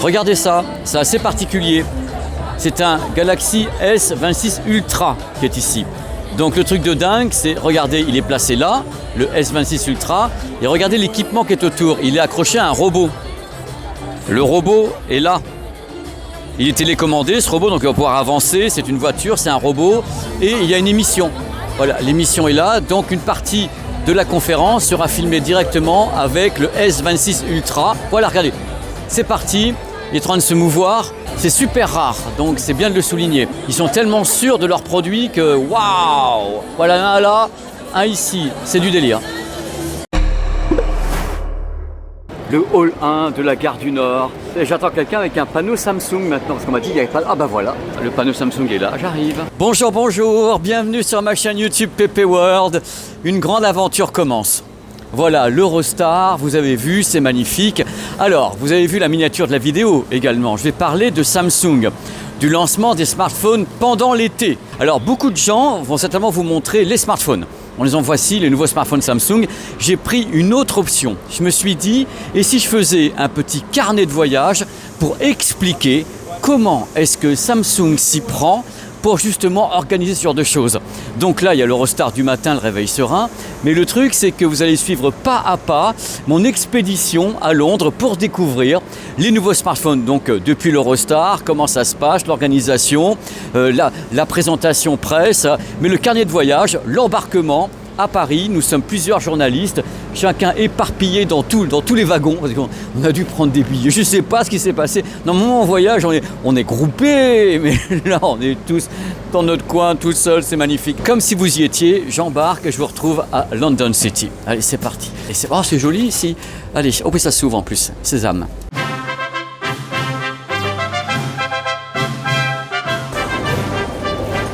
Regardez ça, c'est assez particulier. C'est un Galaxy S26 Ultra qui est ici. Donc le truc de dingue, c'est, regardez, il est placé là, le S26 Ultra, et regardez l'équipement qui est autour. Il est accroché à un robot. Le robot est là. Il est télécommandé, ce robot, donc il va pouvoir avancer. C'est une voiture, c'est un robot, et il y a une émission. Voilà, l'émission est là, donc une partie de la conférence sera filmée directement avec le S26 Ultra. Voilà, regardez, c'est parti, il est en train de se mouvoir. C'est super rare, donc c'est bien de le souligner. Ils sont tellement sûrs de leurs produits que waouh! Voilà un là, un ici, c'est du délire. Le hall 1 de la gare du Nord. Et j'attends quelqu'un avec un panneau Samsung maintenant, parce qu'on m'a dit qu'il n'y avait pas... Ah bah voilà, le panneau Samsung est là, j'arrive. Bonjour, bonjour, bienvenue sur ma chaîne YouTube PP World. Une grande aventure commence. Voilà, l'Eurostar, vous avez vu, c'est magnifique. Alors, vous avez vu la miniature de la vidéo également. Je vais parler de Samsung, du lancement des smartphones pendant l'été. Alors, beaucoup de gens vont certainement vous montrer les smartphones. On les en voici, les nouveaux smartphones Samsung. J'ai pris une autre option. Je me suis dit, et si je faisais un petit carnet de voyage pour expliquer comment est-ce que Samsung s'y prend pour justement organiser ce genre de choses. Donc là, il y a l'Eurostar du matin, le réveil serein. Mais le truc, c'est que vous allez suivre pas à pas mon expédition à Londres pour découvrir les nouveaux smartphones. Donc depuis l'Eurostar, comment ça se passe, l'organisation, la présentation presse, mais le carnet de voyage, l'embarquement à Paris. Nous sommes plusieurs journalistes, chacun éparpillé dans tous les wagons. Parce qu'on a dû prendre des billets. Je ne sais pas ce qui s'est passé. Normalement, en voyage, on est groupés, mais là, on est tous dans notre coin, tout seul. C'est magnifique. Comme si vous y étiez, j'embarque et je vous retrouve à London City. Allez, c'est parti. Et c'est joli ici. Allez, oh oui, ça s'ouvre en plus. Sésame.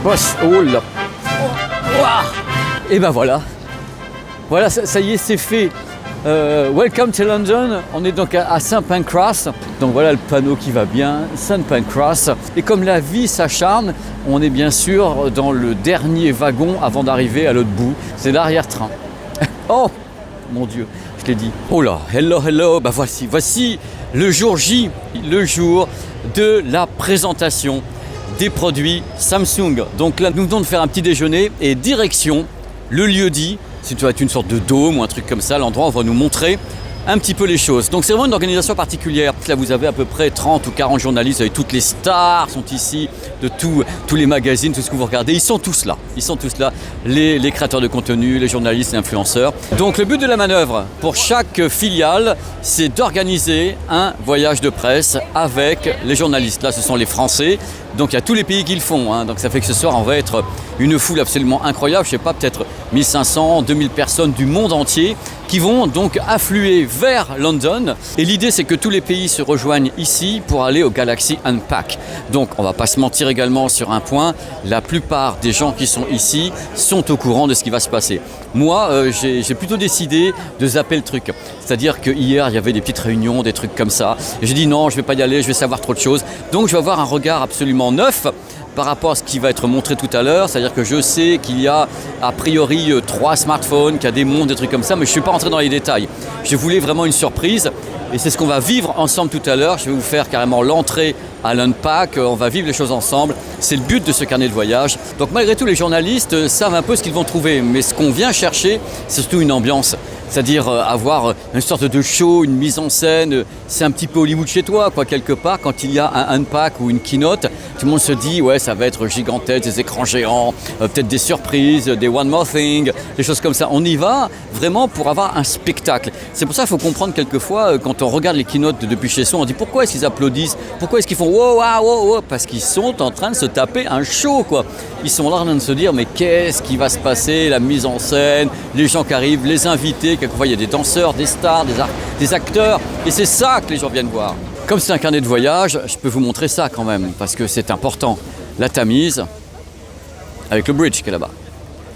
Oh là. Et ben voilà, ça y est, c'est fait. Welcome to London, on est donc à St Pancras, donc voilà le panneau qui va bien, St Pancras. Et comme la vie s'acharne, on est bien sûr dans le dernier wagon avant d'arriver à l'autre bout, c'est l'arrière-train. Oh mon Dieu, je l'ai dit. Oh là, hello, bah voici le jour J, le jour de la présentation des produits Samsung. Donc là, nous venons de faire un petit déjeuner et direction le lieu dit, c'est une sorte de dôme ou un truc comme ça, l'endroit où on va nous montrer un petit peu les choses. Donc c'est vraiment une organisation particulière. Là vous avez à peu près 30 ou 40 journalistes, vous avez toutes les stars sont ici, de tous les magazines, tout ce que vous regardez, ils sont tous là, les créateurs de contenu, les journalistes, les influenceurs. Donc le but de la manœuvre pour chaque filiale, c'est d'organiser un voyage de presse avec les journalistes. Là ce sont les Français. Donc il y a tous les pays qui le font, hein. Donc ça fait que ce soir on va être une foule absolument incroyable, je ne sais pas, peut-être 1500, 2000 personnes du monde entier qui vont donc affluer vers London. Et l'idée c'est que tous les pays se rejoignent ici pour aller au Galaxy Unpack. Donc on ne va pas se mentir également sur un point, la plupart des gens qui sont ici sont au courant de ce qui va se passer. Moi j'ai plutôt décidé de zapper le truc. C'est-à-dire que hier il y avait des petites réunions, des trucs comme ça. Et j'ai dit non, je ne vais pas y aller, je vais savoir trop de choses. Donc je vais avoir un regard absolument neuf par rapport à ce qui va être montré tout à l'heure, c'est-à-dire que je sais qu'il y a a priori 3 smartphones, qu'il y a des montres, des trucs comme ça, mais je ne suis pas rentré dans les détails. Je voulais vraiment une surprise et c'est ce qu'on va vivre ensemble tout à l'heure. Je vais vous faire carrément l'entrée à l'Unpack, on va vivre les choses ensemble. C'est le but de ce carnet de voyage. Donc malgré tout, les journalistes savent un peu ce qu'ils vont trouver, mais ce qu'on vient chercher, c'est surtout une ambiance. C'est-à-dire avoir une sorte de show, une mise en scène. C'est un petit peu Hollywood chez toi, quoi, quelque part. Quand il y a un unpack ou une keynote, tout le monde se dit, ouais, ça va être gigantesque, des écrans géants, peut-être des surprises, des one more thing, des choses comme ça. On y va vraiment pour avoir un spectacle. C'est pour ça qu'il faut comprendre quelquefois, quand on regarde les keynotes depuis chez soi, on dit pourquoi est-ce qu'ils applaudissent, pourquoi est-ce qu'ils font wow, wow, wow, wow, parce qu'ils sont en train de se taper un show, quoi. Ils sont là en train de se dire, mais qu'est-ce qui va se passer, la mise en scène, les gens qui arrivent, les invités. Quelquefois, il y a des danseurs, des stars, des acteurs. Et c'est ça que les gens viennent voir. Comme c'est un carnet de voyage, je peux vous montrer ça quand même, parce que c'est important. La Tamise, avec le bridge qui est là-bas.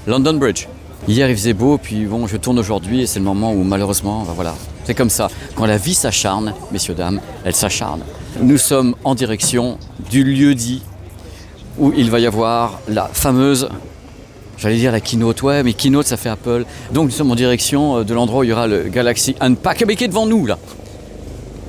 London Bridge. Hier, il faisait beau, puis bon, je tourne aujourd'hui, et c'est le moment où, malheureusement, ben voilà, c'est comme ça. Quand la vie s'acharne, messieurs, dames, elle s'acharne. Nous sommes en direction du lieu-dit où il va y avoir la fameuse... J'allais dire la keynote, ouais, mais keynote, ça fait Apple. Donc nous sommes en direction de l'endroit où il y aura le Galaxy Unpack, mais qui est devant nous, là.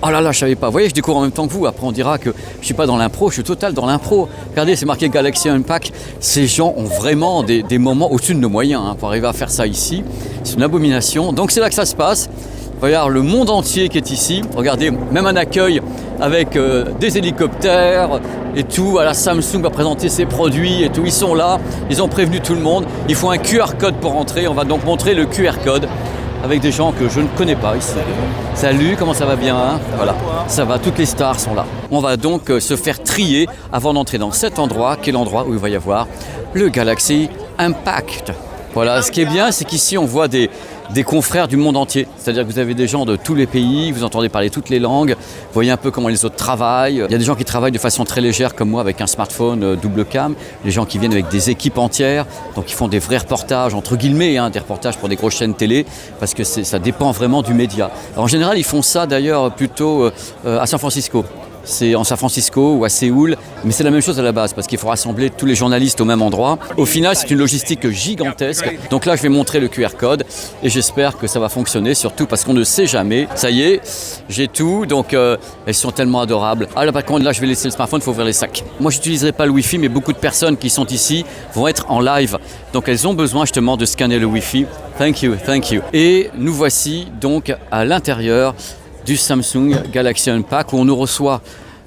Oh là là, je savais pas. Vous voyez, je découvre en même temps que vous. Après, on dira que je suis pas dans l'impro, je suis total dans l'impro. Regardez, c'est marqué Galaxy Unpack. Ces gens ont vraiment des moments au-dessus de nos moyens pour arriver à faire ça ici. C'est une abomination. Donc c'est là que ça se passe. Regarde le monde entier qui est ici. Regardez, même un accueil avec des hélicoptères et tout. Voilà, Samsung va présenter ses produits et tout. Ils sont là. Ils ont prévenu tout le monde. Il faut un QR code pour entrer. On va donc montrer le QR code avec des gens que je ne connais pas ici. Salut, comment ça va bien hein? Voilà, ça va, toutes les stars sont là. On va donc se faire trier avant d'entrer dans cet endroit, qui est l'endroit où il va y avoir le Galaxy Impact. Voilà, ce qui est bien, c'est qu'ici on voit des confrères du monde entier. C'est-à-dire que vous avez des gens de tous les pays, vous entendez parler toutes les langues, vous voyez un peu comment les autres travaillent. Il y a des gens qui travaillent de façon très légère comme moi avec un smartphone double cam, des gens qui viennent avec des équipes entières, donc ils font des vrais reportages, entre guillemets, des reportages pour des grosses chaînes télé, parce que ça dépend vraiment du média. Alors, en général, ils font ça d'ailleurs plutôt à San Francisco. C'est en San Francisco ou à Séoul, mais c'est la même chose à la base parce qu'il faut rassembler tous les journalistes au même endroit. Au final, c'est une logistique gigantesque. Donc là, je vais montrer le QR code et j'espère que ça va fonctionner, surtout parce qu'on ne sait jamais. Ça y est, j'ai tout, donc elles sont tellement adorables. Ah là, par contre, là, je vais laisser le smartphone, il faut ouvrir les sacs. Moi, je n'utiliserai pas le Wi-Fi, mais beaucoup de personnes qui sont ici vont être en live. Donc elles ont besoin justement de scanner le Wi-Fi. Thank you, thank you. Et nous voici donc à l'intérieur du Samsung Galaxy Unpack où on nous reçoit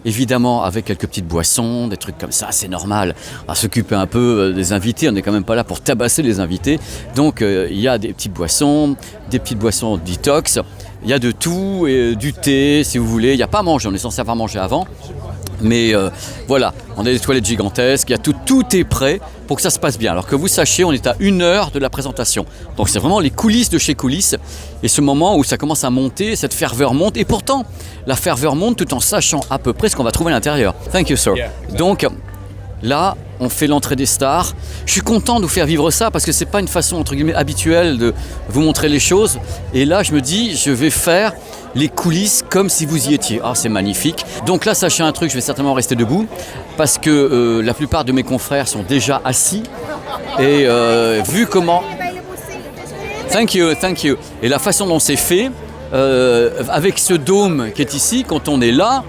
évidemment avec quelques petites boissons, des trucs comme ça, c'est normal. On va s'occuper un peu des invités, on n'est quand même pas là pour tabasser les invités. Donc il y a des petites boissons detox, il y a de tout, et du thé si vous voulez, il n'y a pas à manger, on est censé avoir mangé avant. Mais voilà, on a des toilettes gigantesques, tout est prêt pour que ça se passe bien. Alors que vous sachiez, on est à 1 heure de la présentation. Donc c'est vraiment les coulisses de chez coulisses. Et ce moment où ça commence à monter, cette ferveur monte. Et pourtant, la ferveur monte tout en sachant à peu près ce qu'on va trouver à l'intérieur. Thank you, sir. Donc là, on fait l'entrée des stars. Je suis content de vous faire vivre ça parce que c'est pas une façon entre guillemets habituelle de vous montrer les choses. Et là, je me dis, je vais faire les coulisses comme si vous y étiez. Ah, c'est magnifique. Donc là, sachez un truc, je vais certainement rester debout parce que la plupart de mes confrères sont déjà assis. Et vu comment... Thank you, thank you. Et la façon dont c'est fait, avec ce dôme qui est ici, quand on est là,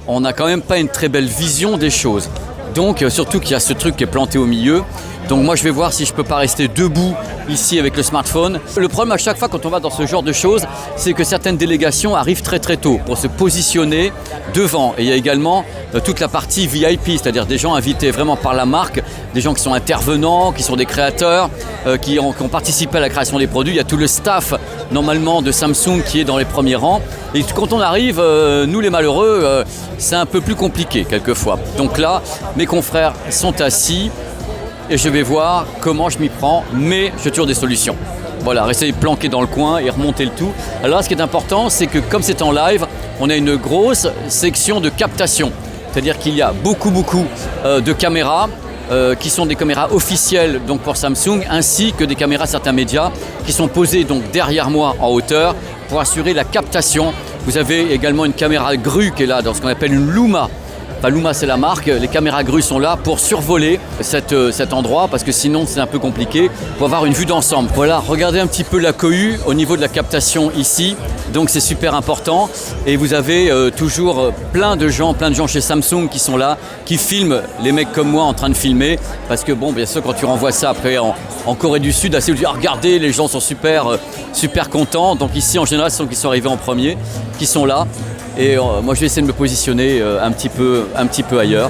on n'a quand même pas une très belle vision des choses. Donc surtout qu'il y a ce truc qui est planté au milieu. Donc moi je vais voir si je peux pas rester debout ici avec le smartphone. Le problème à chaque fois quand on va dans ce genre de choses, c'est que certaines délégations arrivent très très tôt pour se positionner devant. Et il y a également toute la partie VIP, c'est-à-dire des gens invités vraiment par la marque, des gens qui sont intervenants, qui sont des créateurs, qui ont participé à la création des produits. Il y a tout le staff normalement de Samsung qui est dans les premiers rangs. Et quand on arrive, nous les malheureux, c'est un peu plus compliqué quelquefois. Donc là, mes confrères sont assis. Et je vais voir comment je m'y prends, mais j'ai toujours des solutions. Voilà, rester planqué dans le coin et remonter le tout. Alors là, ce qui est important, c'est que comme c'est en live, on a une grosse section de captation. C'est-à-dire qu'il y a beaucoup de caméras qui sont des caméras officielles donc pour Samsung, ainsi que des caméras certains médias qui sont posées donc derrière moi en hauteur pour assurer la captation. Vous avez également une caméra grue qui est là dans ce qu'on appelle une Luma. Enfin, Luma, c'est la marque. Les caméras grues sont là pour survoler cet endroit parce que sinon, c'est un peu compliqué pour avoir une vue d'ensemble. Voilà, regardez un petit peu la cohue au niveau de la captation ici. Donc, c'est super important. Et vous avez toujours plein de gens chez Samsung qui sont là, qui filment les mecs comme moi en train de filmer. Parce que, bon, bien sûr, quand tu renvoies ça après en Corée du Sud, assez, regardez, les gens sont super contents. Donc, ici, en général, ce sont ceux qui sont arrivés en premier, qui sont là. Et moi je vais essayer de me positionner un petit peu ailleurs.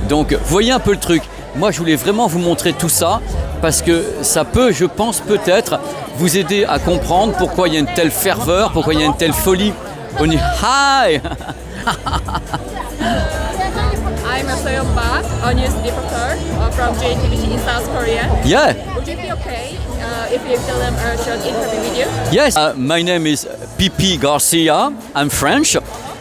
Donc voyez un peu le truc. Moi je voulais vraiment vous montrer tout ça parce que ça peut, je pense peut-être, vous aider à comprendre pourquoi il y a une telle ferveur, pourquoi il y a une telle folie. Hi! I'm Soyeon Park, a news reporter from JTBC in South Korea. Yeah. Would it be okay if you film a short interview with you? Yes. My name is Pipi Garcia. I'm French.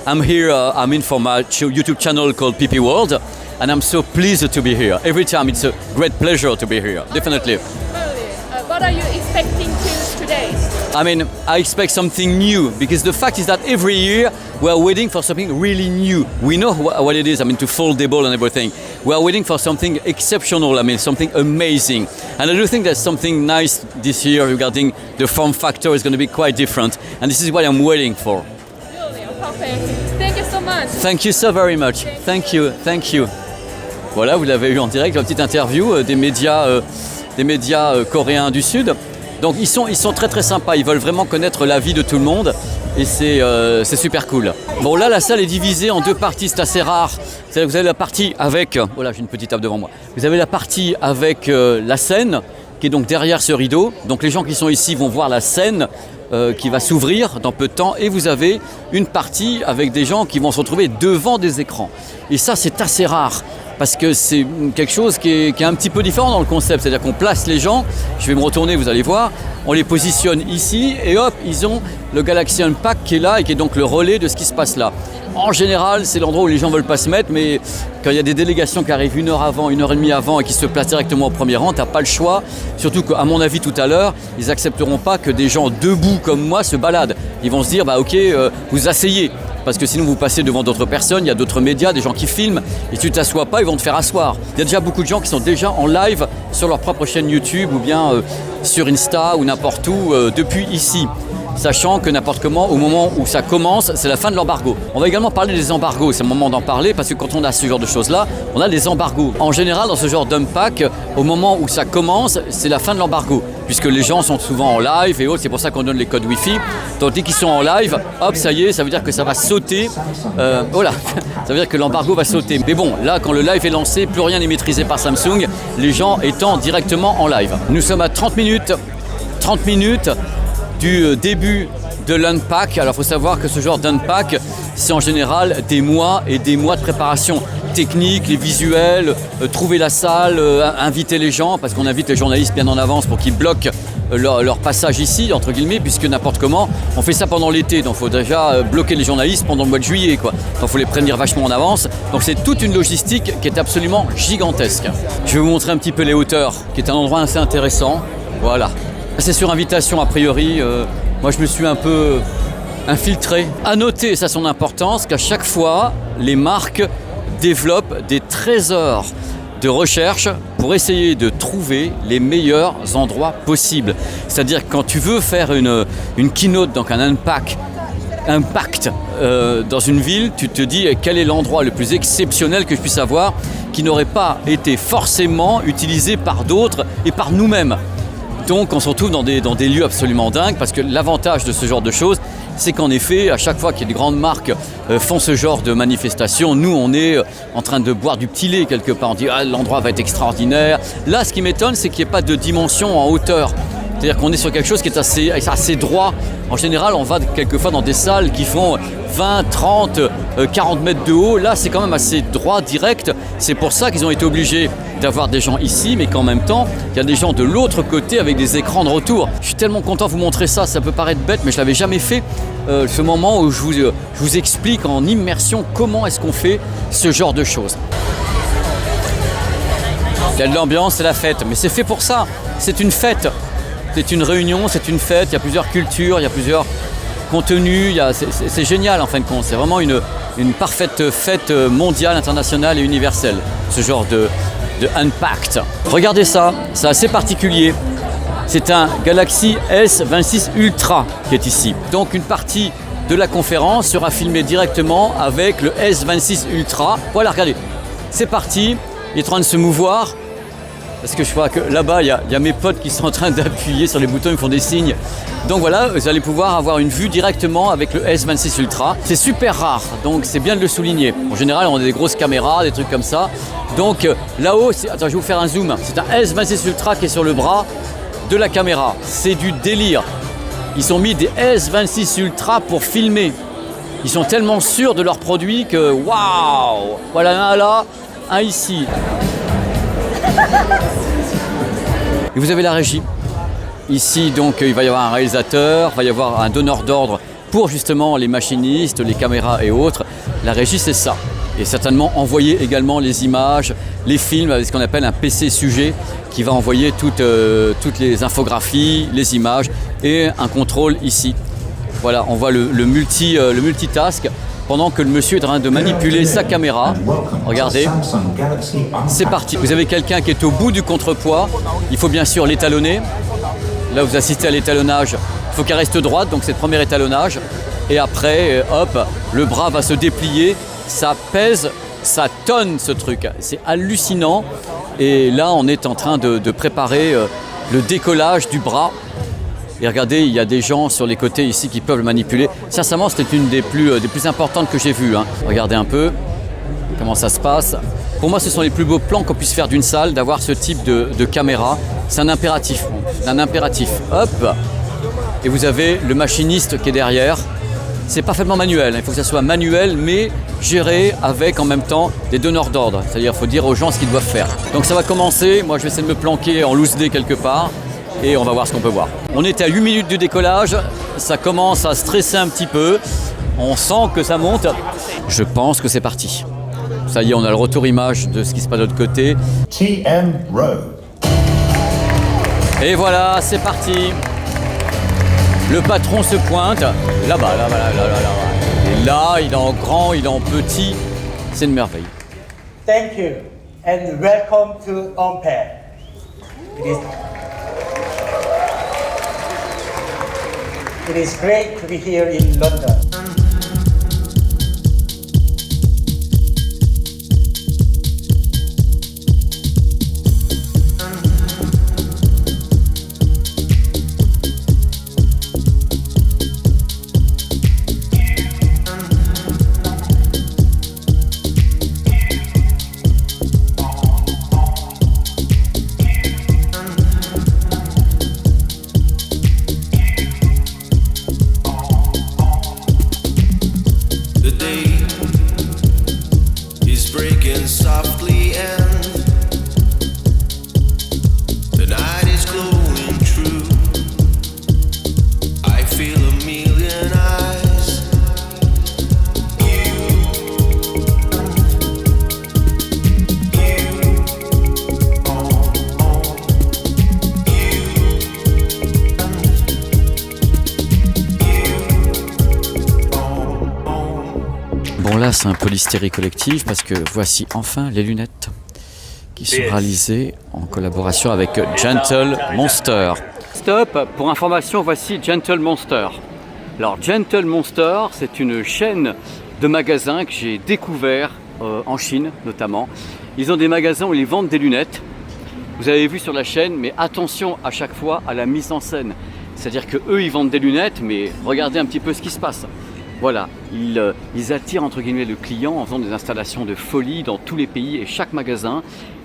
I'm here. I'm in for my YouTube channel called Pipi World, and I'm so pleased to be here. Every time, it's a great pleasure to be here. Definitely. What are you expecting today? I mean, I expect something new because the fact is that every year we are waiting for something really new. We know what it is, I mean, to foldable and everything. We are waiting for something exceptional, I mean, something amazing. And I do think there's something nice this year regarding the form factor is going to be quite different. And this is what I'm waiting for. Perfect. much. Thank you so very much. Thank you, thank you. Voilà, vous l'avez eu en direct, la petite interview des médias coréens du Sud. Donc ils sont très très sympas, ils veulent vraiment connaître la vie de tout le monde et c'est super cool. Bon là la salle est divisée en deux parties, c'est assez rare. C'est-à-dire que vous avez la partie avec, voilà j'ai une petite table devant moi, vous avez la partie avec la scène qui est donc derrière ce rideau. Donc les gens qui sont ici vont voir la scène qui va s'ouvrir dans peu de temps et vous avez une partie avec des gens qui vont se retrouver devant des écrans. Et ça c'est assez rare. Parce que c'est quelque chose qui est un petit peu différent dans le concept. C'est-à-dire qu'on place les gens, je vais me retourner, vous allez voir, on les positionne ici et hop, ils ont le Galaxy Unpacked qui est là et qui est donc le relais de ce qui se passe là. En général, c'est l'endroit où les gens ne veulent pas se mettre, mais quand il y a des délégations qui arrivent 1 heure avant, 1 heure et demie avant et qui se placent directement au premier rang, tu n'as pas le choix. Surtout qu'à mon avis tout à l'heure, ils n'accepteront pas que des gens debout comme moi se baladent. Ils vont se dire, bah ok, vous asseyez. Parce que sinon vous passez devant d'autres personnes, il y a d'autres médias, des gens qui filment, et si tu ne t'assois pas, ils vont te faire asseoir. Il y a déjà beaucoup de gens qui sont déjà en live sur leur propre chaîne YouTube ou bien sur Insta ou n'importe où depuis ici. Sachant que n'importe comment, au moment où ça commence, c'est la fin de l'embargo. On va également parler des embargos, c'est le moment d'en parler parce que quand on a ce genre de choses-là, on a des embargos. En général, dans ce genre d'unpack, au moment où ça commence, c'est la fin de l'embargo. Puisque les gens sont souvent en live et autres, c'est pour ça qu'on donne les codes Wi-Fi. Tandis qu'ils sont en live, hop, ça y est, ça veut dire que ça va sauter. Voilà, ça veut dire que l'embargo va sauter. Mais bon, là, quand le live est lancé, plus rien n'est maîtrisé par Samsung, les gens étant directement en live. Nous sommes à 30 minutes du début de l'unpack. Alors il faut savoir que ce genre d'unpack, c'est en général des mois et des mois de préparation technique, les visuels, trouver la salle, inviter les gens, parce qu'on invite les journalistes bien en avance pour qu'ils bloquent leur passage ici, entre guillemets, puisque n'importe comment, on fait ça pendant l'été, donc il faut déjà bloquer les journalistes pendant le mois de juillet, quoi. Donc il faut les prévenir vachement en avance. Donc c'est toute une logistique qui est absolument gigantesque. Je vais vous montrer un petit peu les hauteurs, qui est un endroit assez intéressant. Voilà. C'est sur invitation a priori, moi je me suis un peu infiltré. À noter, ça a son importance, qu'à chaque fois, les marques développent des trésors de recherche pour essayer de trouver les meilleurs endroits possibles. C'est-à-dire que quand tu veux faire une keynote, donc un impact dans une ville, tu te dis quel est l'endroit le plus exceptionnel que je puisse avoir qui n'aurait pas été forcément utilisé par d'autres et par nous-mêmes. Donc on se retrouve dans des lieux absolument dingues parce que l'avantage de ce genre de choses, c'est qu'en effet, à chaque fois qu'il y a de grandes marques font ce genre de manifestations, nous on est en train de boire du petit lait quelque part. On dit l'endroit va être extraordinaire. Là, ce qui m'étonne, c'est qu'il n'y ait pas de dimension en hauteur. C'est-à-dire qu'on est sur quelque chose qui est assez droit. En général, on va quelquefois dans des salles qui font 20, 30, 40 mètres de haut. Là, c'est quand même assez droit, direct. C'est pour ça qu'ils ont été obligés d'avoir des gens ici, mais qu'en même temps, il y a des gens de l'autre côté avec des écrans de retour. Je suis tellement content de vous montrer ça. Ça peut paraître bête, mais je ne l'avais jamais fait. Ce moment où je vous explique en immersion comment est-ce qu'on fait ce genre de choses. Il y a de l'ambiance, c'est la fête. Mais c'est fait pour ça. C'est une fête. C'est une réunion, c'est une fête, il y a plusieurs cultures, il y a plusieurs contenus, c'est génial en fin de compte. C'est vraiment une parfaite fête mondiale, internationale et universelle, ce genre de Unpacked. Regardez ça, c'est assez particulier. C'est un Galaxy S26 Ultra qui est ici. Donc une partie de la conférence sera filmée directement avec le S26 Ultra. Voilà, regardez, c'est parti, il est en train de se mouvoir. Parce que je vois que là-bas, il y a mes potes qui sont en train d'appuyer sur les boutons, ils font des signes. Donc voilà, vous allez pouvoir avoir une vue directement avec le S26 Ultra. C'est super rare, donc c'est bien de le souligner. En général, on a des grosses caméras, des trucs comme ça. Donc là-haut, attends, je vais vous faire un zoom. C'est un S26 Ultra qui est sur le bras de la caméra. C'est du délire. Ils ont mis des S26 Ultra pour filmer. Ils sont tellement sûrs de leurs produits que waouh! Voilà un là, un ici. Et vous avez la régie. Ici, donc, il va y avoir un réalisateur, il va y avoir un donneur d'ordre pour justement les machinistes, les caméras et autres. La régie, c'est ça. Et certainement envoyer également les images, les films avec ce qu'on appelle un PC sujet qui va envoyer toutes les infographies, les images et un contrôle ici. Voilà, on voit le multitask. Pendant que le monsieur est en train de manipuler sa caméra. Regardez, c'est parti. Vous avez quelqu'un qui est au bout du contrepoids. Il faut bien sûr l'étalonner. Là, vous assistez à l'étalonnage. Il faut qu'elle reste droite, donc c'est le premier étalonnage. et après, hop, le bras va se déplier, ça pèse, ça tonne ce truc, c'est hallucinant. Et là, on est en train de préparer le décollage du bras. Et regardez, il y a des gens sur les côtés ici qui peuvent le manipuler. Sincèrement, c'était une des plus importantes que j'ai vues. Regardez un peu comment ça se passe. Pour moi, ce sont les plus beaux plans qu'on puisse faire d'une salle, d'avoir ce type de caméra. C'est un impératif. Hop. Et vous avez le machiniste qui est derrière. C'est parfaitement manuel. Il faut que ça soit manuel, mais géré avec en même temps des donneurs d'ordre. C'est-à-dire qu'il faut dire aux gens ce qu'ils doivent faire. Donc ça va commencer. Moi, je vais essayer de me planquer en loose day quelque part. Et on va voir ce qu'on peut voir. On était à 8 minutes du décollage. Ça commence à stresser un petit peu. On sent que ça monte. Je pense que c'est parti. Ça y est, on a le retour image de ce qui se passe de l'autre côté. TM Road. Et voilà, c'est parti. Le patron se pointe. Là-bas. Et là, il est en grand, il est en petit. C'est une merveille. Thank you and welcome to Ampere. It is great to be here in London. Bon là c'est un peu l'hystérie collective parce que voici enfin les lunettes qui sont réalisées en collaboration avec Gentle Monster. Stop, pour information voici Gentle Monster. Alors Gentle Monster c'est une chaîne de magasins que j'ai découvert en Chine notamment. Ils ont des magasins où ils vendent des lunettes. Vous avez vu sur la chaîne, mais attention à chaque fois à la mise en scène. C'est-à-dire qu'eux ils vendent des lunettes mais regardez un petit peu ce qui se passe. Voilà, ils attirent entre guillemets le client en faisant des installations de folie dans tous les pays et chaque magasin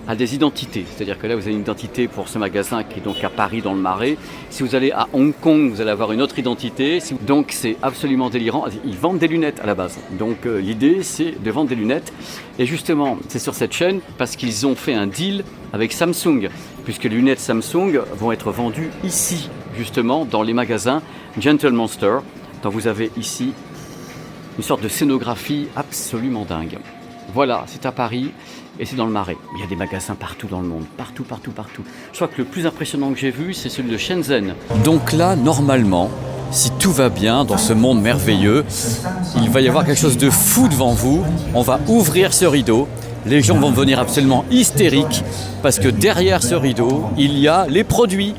a des identités. C'est-à-dire que là vous avez une identité pour ce magasin qui est donc à Paris dans le Marais. Si vous allez à Hong Kong, vous allez avoir une autre identité. Donc c'est absolument délirant. Ils vendent des lunettes à la base. Donc l'idée c'est de vendre des lunettes. Et justement c'est sur cette chaîne parce qu'ils ont fait un deal avec Samsung. Puisque les lunettes Samsung vont être vendues ici justement dans les magasins Gentle Monster. Donc vous avez ici une sorte de scénographie absolument dingue. Voilà, c'est à Paris et c'est dans le Marais. Il y a des magasins partout dans le monde, partout. Je crois que le plus impressionnant que j'ai vu, c'est celui de Shenzhen. Donc là, normalement, si tout va bien dans ce monde merveilleux, il va y avoir quelque chose de fou devant vous. On va ouvrir ce rideau. Les gens vont devenir absolument hystériques parce que derrière ce rideau, il y a les produits.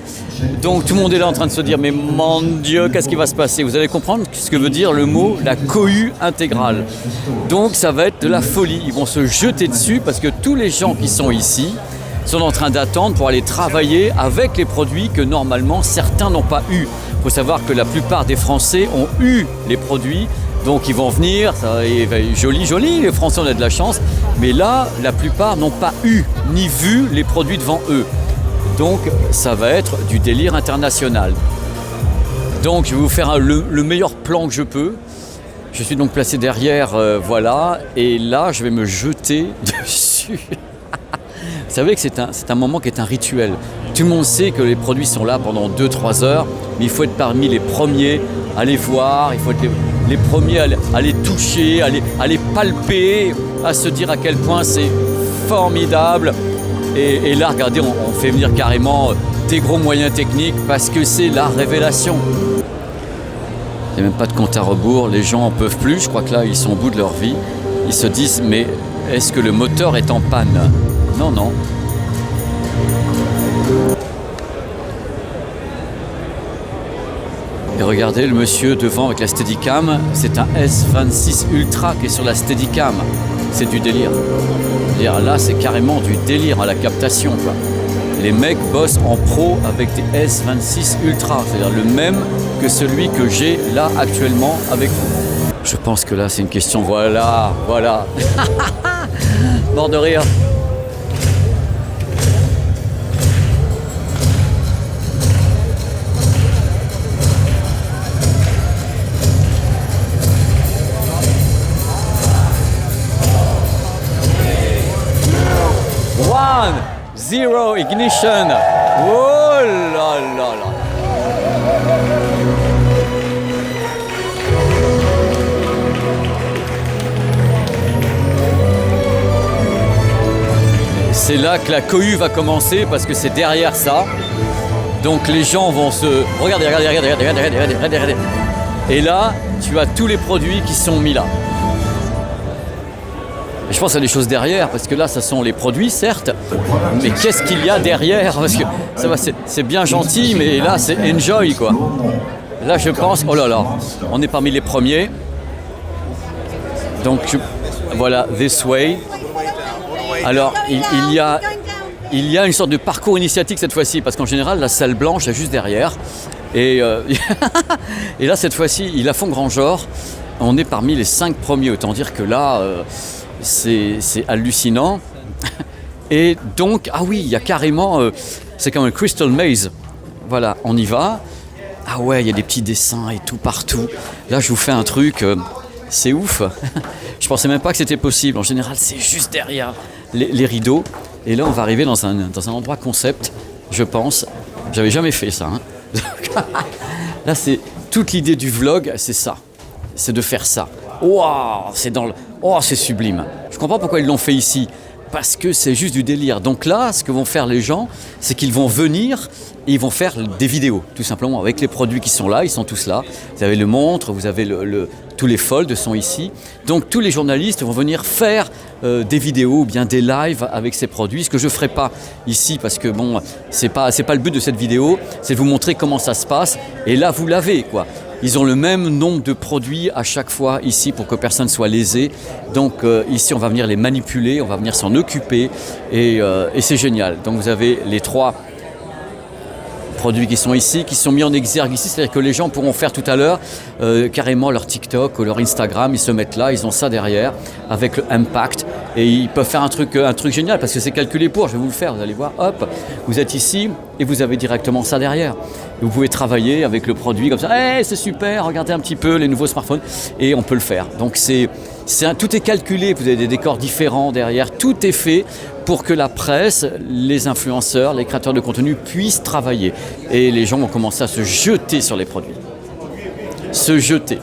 Donc tout le monde est là en train de se dire « Mais mon Dieu, qu'est-ce qui va se passer ?» Vous allez comprendre ce que veut dire le mot « la cohue intégrale ». Donc ça va être de la folie. Ils vont se jeter dessus parce que tous les gens qui sont ici sont en train d'attendre pour aller travailler avec les produits que normalement certains n'ont pas eu. Il faut savoir que la plupart des Français ont eu les produits. Donc ils vont venir, ça va être joli, les Français on a de la chance, mais là la plupart n'ont pas eu ni vu les produits devant eux. Donc ça va être du délire international. Donc je vais vous faire le meilleur plan que je peux. Je suis donc placé derrière, voilà, et là je vais me jeter dessus. Vous savez que c'est un moment qui est un rituel. Tout le monde sait que les produits sont là pendant 2-3 heures, mais il faut être parmi les premiers à les voir, il faut être les premiers à les toucher, à les palper, à se dire à quel point c'est formidable. Et là, regardez, on fait venir carrément des gros moyens techniques parce que c'est la révélation. Il n'y a même pas de compte à rebours, les gens n'en peuvent plus, je crois que là, ils sont au bout de leur vie. Ils se disent, mais est-ce que le moteur est en panne ? Non. Et regardez le monsieur devant avec la Steadicam, c'est un S26 Ultra qui est sur la Steadicam. C'est du délire. C'est-à-dire, là, c'est carrément du délire à la captation, quoi. Les mecs bossent en pro avec des S26 Ultra, c'est-à-dire le même que celui que j'ai là actuellement avec vous. Je pense que là, c'est une question, voilà. Mort de rire. One, zero, ignition. Oh là là là. C'est là que la cohue va commencer parce que c'est derrière ça. Donc les gens vont se... Regardez. Et là, tu as tous les produits qui sont mis là. Et je pense à des choses derrière, parce que là, ça sont les produits, certes, mais qu'est-ce qu'il y a derrière? Parce que ça va, c'est bien gentil, mais là, c'est enjoy, quoi. Là, je pense... Oh là là, on est parmi les premiers. Donc, voilà, this way. Alors, il y a une sorte de parcours initiatique cette fois-ci, parce qu'en général, la salle blanche est juste derrière. Et là, cette fois-ci, ils la font grand genre. On est parmi les 5 premiers, autant dire que là, c'est hallucinant. Et donc, ah oui, il y a carrément, c'est comme un Crystal Maze. Voilà, on y va. Ah ouais, il y a des petits dessins et tout partout. Là, je vous fais un truc, c'est ouf. Je pensais même pas que c'était possible. En général, c'est juste derrière les rideaux. Et là, on va arriver dans un endroit concept, je pense. J'avais jamais fait ça. Hein. Là, c'est toute l'idée du vlog, c'est ça. C'est de faire ça. Waouh, c'est sublime. Je comprends pourquoi ils l'ont fait ici. Parce que c'est juste du délire. Donc là, ce que vont faire les gens, c'est qu'ils vont venir et ils vont faire des vidéos, tout simplement, avec les produits qui sont là, ils sont tous là. Vous avez le montre, vous avez tous les folds sont ici. Donc tous les journalistes vont venir faire des vidéos ou bien des lives avec ces produits, ce que je ne ferai pas ici parce que bon, c'est pas le but de cette vidéo, c'est de vous montrer comment ça se passe. Et là, vous l'avez, quoi. Ils ont le même nombre de produits à chaque fois ici pour que personne ne soit lésé. Donc ici, on va venir les manipuler, on va venir s'en occuper et c'est génial. Donc vous avez les 3 produits qui sont ici, qui sont mis en exergue ici. C'est-à-dire que les gens pourront faire tout à l'heure carrément leur TikTok ou leur Instagram. Ils se mettent là, ils ont ça derrière avec le impact. Et ils peuvent faire un truc génial parce que c'est calculé pour. Je vais vous le faire, vous allez voir. Hop, vous êtes ici et vous avez directement ça derrière. Vous pouvez travailler avec le produit comme ça. Hey, c'est super, regardez un petit peu les nouveaux smartphones. Et on peut le faire. Donc tout est calculé. Vous avez des décors différents derrière. Tout est fait pour que la presse, les influenceurs, les créateurs de contenu puissent travailler. Et les gens vont commencer à se jeter sur les produits. Se jeter.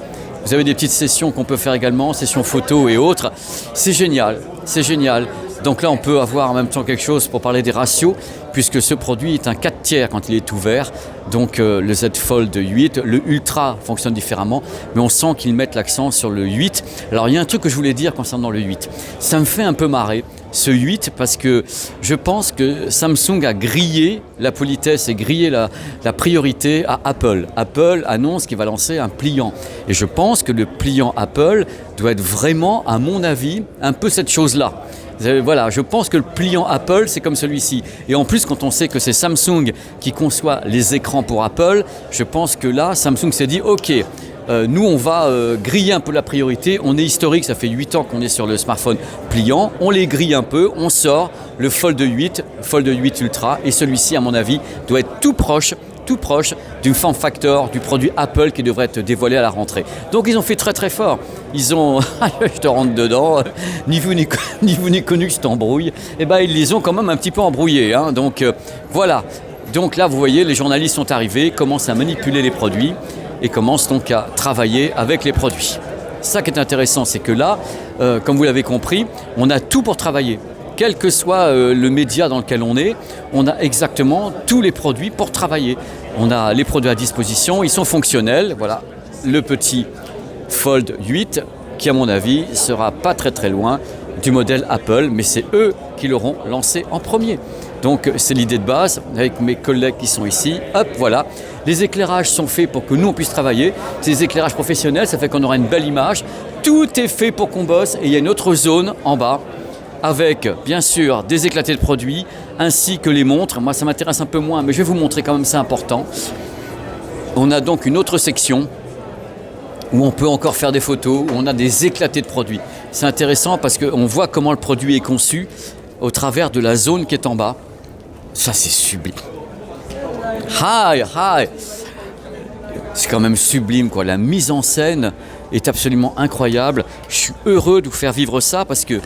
Vous avez des petites sessions qu'on peut faire également, sessions photos et autres. C'est génial, c'est génial. Donc là, on peut avoir en même temps quelque chose pour parler des ratios, puisque ce produit est un 4/3 quand il est ouvert. Donc le Z Fold 8, le Ultra fonctionne différemment, mais on sent qu'ils mettent l'accent sur le 8. Alors il y a un truc que je voulais dire concernant le 8. Ça me fait un peu marrer, ce 8, parce que je pense que Samsung a grillé la politesse et grillé la priorité à Apple. Apple annonce qu'il va lancer un pliant. Et je pense que le pliant Apple doit être vraiment, à mon avis, un peu cette chose-là. Voilà, je pense que le pliant Apple, c'est comme celui-ci. Et en plus, quand on sait que c'est Samsung qui conçoit les écrans pour Apple, je pense que là, Samsung s'est dit « Ok, nous, on va griller un peu la priorité. On est historique, ça fait 8 ans qu'on est sur le smartphone pliant. On les grille un peu, on sort le Fold 8 Ultra. Et celui-ci, à mon avis, doit être tout proche du form factor, du produit Apple qui devrait être dévoilé à la rentrée. Donc ils ont fait très très fort. Ils ont, je te rentre dedans, ni vous ni connu que je t'embrouille. Eh ben ils les ont quand même un petit peu embrouillés. Hein. Donc voilà. Donc là vous voyez, les journalistes sont arrivés, commencent à manipuler les produits et commencent donc à travailler avec les produits. Ça qui est intéressant, c'est que là, comme vous l'avez compris, on a tout pour travailler. Quel que soit le média dans lequel on a exactement tous les produits pour travailler. On a les produits à disposition, ils sont fonctionnels. Voilà, le petit Fold 8 qui, à mon avis, sera pas très très loin du modèle Apple, mais c'est eux qui l'auront lancé en premier. Donc c'est l'idée de base, avec mes collègues qui sont ici. Hop, voilà. Les éclairages sont faits pour que nous, on puisse travailler. C'est des éclairages professionnels, ça fait qu'on aura une belle image. Tout est fait pour qu'on bosse. Et il y a une autre zone en bas, avec bien sûr des éclatés de produits, ainsi que les montres. Moi, ça m'intéresse un peu moins, mais je vais vous montrer quand même, c'est important. On a donc une autre section où on peut encore faire des photos, où on a des éclatés de produits. C'est intéressant parce qu'on voit comment le produit est conçu au travers de la zone qui est en bas. Ça, c'est sublime. Hi. C'est quand même sublime, quoi. La mise en scène est absolument incroyable. Je suis heureux de vous faire vivre ça parce que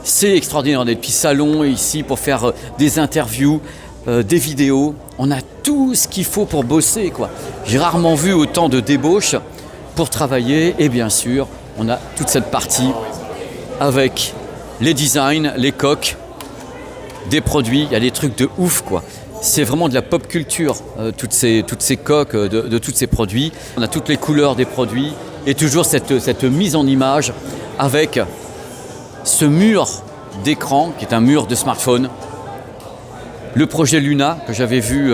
c'est extraordinaire. On a des petits salons ici pour faire des interviews, des vidéos. On a tout ce qu'il faut pour bosser, quoi. J'ai rarement vu autant de débauches pour travailler. Et bien sûr, on a toute cette partie avec les designs, les coques, des produits. Il y a des trucs de ouf, quoi. C'est vraiment de la pop culture, toutes ces coques de tous ces produits. On a toutes les couleurs des produits et toujours cette mise en image avec ce mur d'écran qui est un mur de smartphone. Le projet Luna que j'avais vu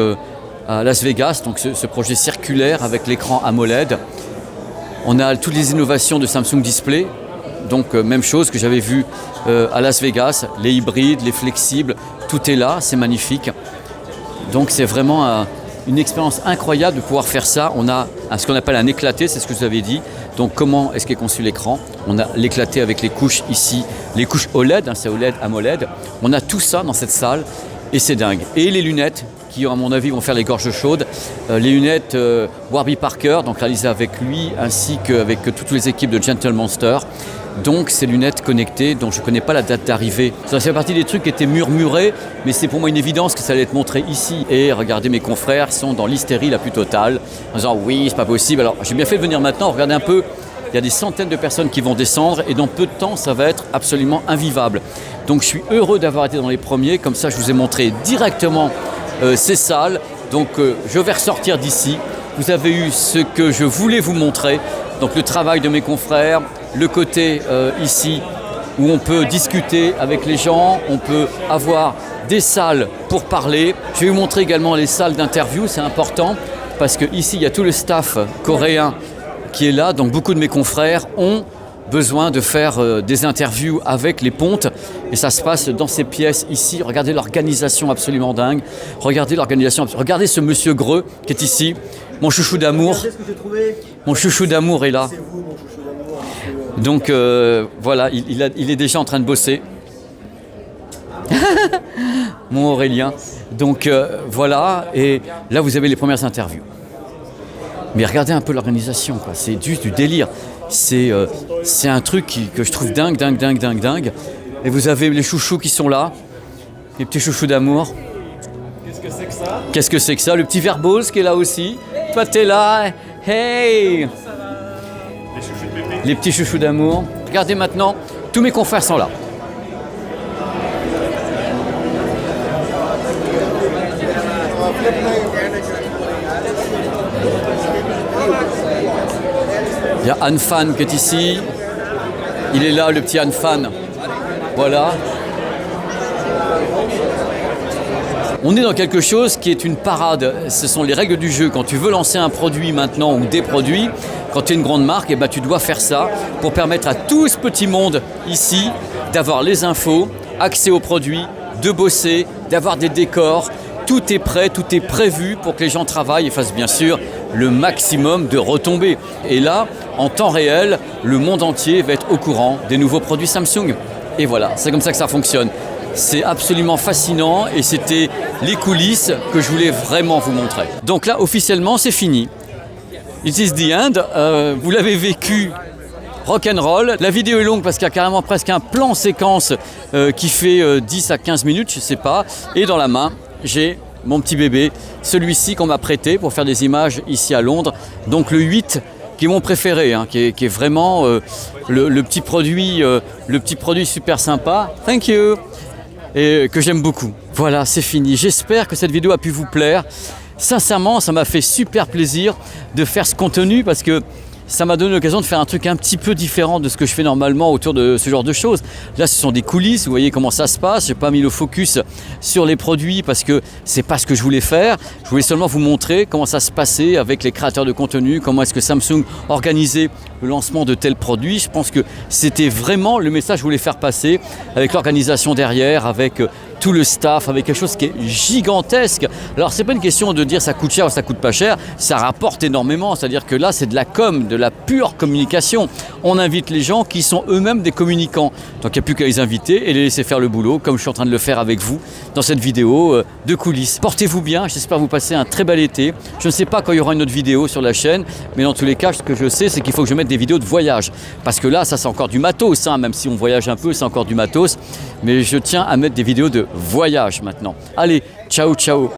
à Las Vegas, donc ce projet circulaire avec l'écran AMOLED. On a toutes les innovations de Samsung Display, donc même chose que j'avais vu à Las Vegas, les hybrides, les flexibles, tout est là, c'est magnifique. Donc c'est vraiment une expérience incroyable de pouvoir faire ça. On a ce qu'on appelle un éclaté, c'est ce que je vous avais dit. Donc comment est-ce qu'est conçu l'écran? On a l'éclaté avec les couches ici, les couches OLED, c'est OLED, AMOLED. On a tout ça dans cette salle et c'est dingue. Et les lunettes qui, à mon avis, vont faire les gorges chaudes. Les lunettes Warby Parker, donc réalisées avec lui, ainsi qu'avec toutes les équipes de Gentle Monster. Donc ces lunettes connectées dont je ne connais pas la date d'arrivée. Ça fait partie des trucs qui étaient murmurés, mais c'est pour moi une évidence que ça allait être montré ici. Et regardez, mes confrères sont dans l'hystérie la plus totale, en disant oui, c'est pas possible. Alors j'ai bien fait de venir maintenant, regardez un peu, il y a des centaines de personnes qui vont descendre et dans peu de temps ça va être absolument invivable. Donc je suis heureux d'avoir été dans les premiers, comme ça je vous ai montré directement ces salles. Donc je vais ressortir d'ici. Vous avez eu ce que je voulais vous montrer, donc le travail de mes confrères, le côté ici où on peut discuter avec les gens, on peut avoir des salles pour parler. Je vais vous montrer également les salles d'interview, c'est important parce qu'ici il y a tout le staff coréen qui est là, donc beaucoup de mes confrères ont besoin de faire des interviews avec les pontes et ça se passe dans ces pièces ici. Regardez l'organisation absolument dingue, regardez ce monsieur Greux qui est ici, mon chouchou d'amour. Mon chouchou d'amour est là. C'est vous, mon chouchou d'amour. Donc voilà, il est déjà en train de bosser. Mon Aurélien. Donc voilà, et là vous avez les premières interviews. Mais regardez un peu l'organisation, quoi. C'est juste du délire. C'est un truc que je trouve dingue. Et vous avez les chouchous qui sont là, les petits chouchous d'amour. Qu'est-ce que c'est que ça? Qu'est-ce que c'est que ça? Le petit Verbose qui est là aussi. Toi t'es là. Hey! Les petits chouchous d'amour. Regardez maintenant, tous mes confrères sont là. Il y a Anne Fan qui est ici. Il est là, le petit Anne Fan. Voilà. On est dans quelque chose qui est une parade. Ce sont les règles du jeu. Quand tu veux lancer un produit maintenant ou des produits, quand tu es une grande marque, eh ben, tu dois faire ça pour permettre à tout ce petit monde ici d'avoir les infos, accès aux produits, de bosser, d'avoir des décors. Tout est prêt, tout est prévu pour que les gens travaillent et fassent bien sûr le maximum de retombées. Et là, en temps réel, le monde entier va être au courant des nouveaux produits Samsung. Et voilà, c'est comme ça que ça fonctionne. C'est absolument fascinant et c'était les coulisses que je voulais vraiment vous montrer. Donc là, officiellement, c'est fini. It is the end. Vous l'avez vécu rock'n'roll. La vidéo est longue parce qu'il y a carrément presque un plan séquence qui fait 10 à 15 minutes, je ne sais pas. Et dans la main, j'ai mon petit bébé, celui-ci qu'on m'a prêté pour faire des images ici à Londres. Donc le 8, qui est mon préféré, qui est vraiment le petit produit super sympa. Thank you. Et que j'aime beaucoup. Voilà, c'est fini. J'espère que cette vidéo a pu vous plaire. Sincèrement, ça m'a fait super plaisir de faire ce contenu parce que ça m'a donné l'occasion de faire un truc un petit peu différent de ce que je fais normalement autour de ce genre de choses. Là, ce sont des coulisses, vous voyez comment ça se passe. Je n'ai pas mis le focus sur les produits parce que c'est pas ce que je voulais faire. Je voulais seulement vous montrer comment ça se passait avec les créateurs de contenu, comment est-ce que Samsung organisait le lancement de tels produits. Je pense que c'était vraiment le message que je voulais faire passer avec l'organisation derrière, avec tout le staff, avec quelque chose qui est gigantesque. Alors c'est pas une question de dire ça coûte cher ou ça coûte pas cher, ça rapporte énormément, c'est-à-dire que là c'est de la com, de la pure communication. On invite les gens qui sont eux-mêmes des communicants, donc il n'y a plus qu'à les inviter et les laisser faire le boulot, comme je suis en train de le faire avec vous dans cette vidéo de coulisses. Portez-vous bien, j'espère vous passer un très bel été. Je ne sais pas quand il y aura une autre vidéo sur la chaîne, mais dans tous les cas, ce que je sais, c'est qu'il faut que je mette des vidéos de voyage, parce que là, ça c'est encore du matos, hein, même si on voyage un peu, c'est encore du matos, mais je tiens à mettre des vidéos de voyage maintenant. Allez, ciao ciao.